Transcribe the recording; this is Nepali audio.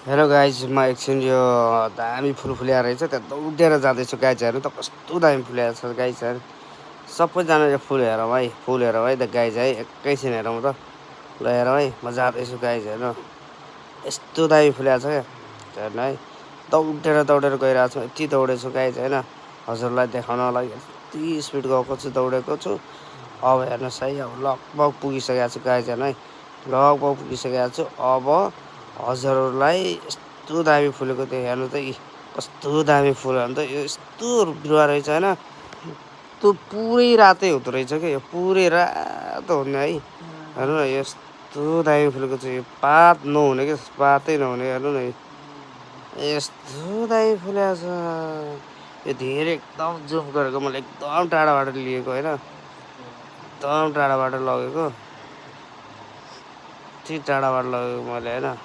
हेलो गाइज म एकछिन यो दामी फुल फुल्याएर रहेछ त्यहाँ दौडेर जाँदैछु गाइज हेर्नु त कस्तो दामी फुल्याएको छ गाइज हेर्नु सबैजना यो फुल हेरौँ है त गाइज है एकैछिन हेरौँ त ल हेरौँ है म जाँदैछु गाइज हेर्नु यस्तो दामी फुल्याएको छ क्या हेर्नु है दौडेर दौडेर गइरहेको छु यति दौडेछु गाइज होइन हजुरलाई देखाउनको लागि यति स्पिड गएको छु दौडेको छु अब हेर्नुहोस् है अब लगभग पुगिसकेको छु गाइज हेर्नु है लगभग पुगिसकेको छु अब हजुरहरूलाई यस्तो दामी फुलेको त्यो हेर्नु त कस्तो दामी फुल हेर्नु त यो यस्तो बिरुवा रहेछ होइन त्यो पुरै रातै हुँदो रहेछ क्या यो पुरै रातो हुने है हेर्नु न यस्तो दामी फुलेको छ यो पात नहुने क्या पातै नहुने हेर्नु न यस्तो दामी फुलेको छ यो धेरै एकदम जुम गरेको मैले एकदम टाढाबाट लिएको होइन एकदम टाढाबाट लगेको यति टाढाबाट लगेको मैले होइन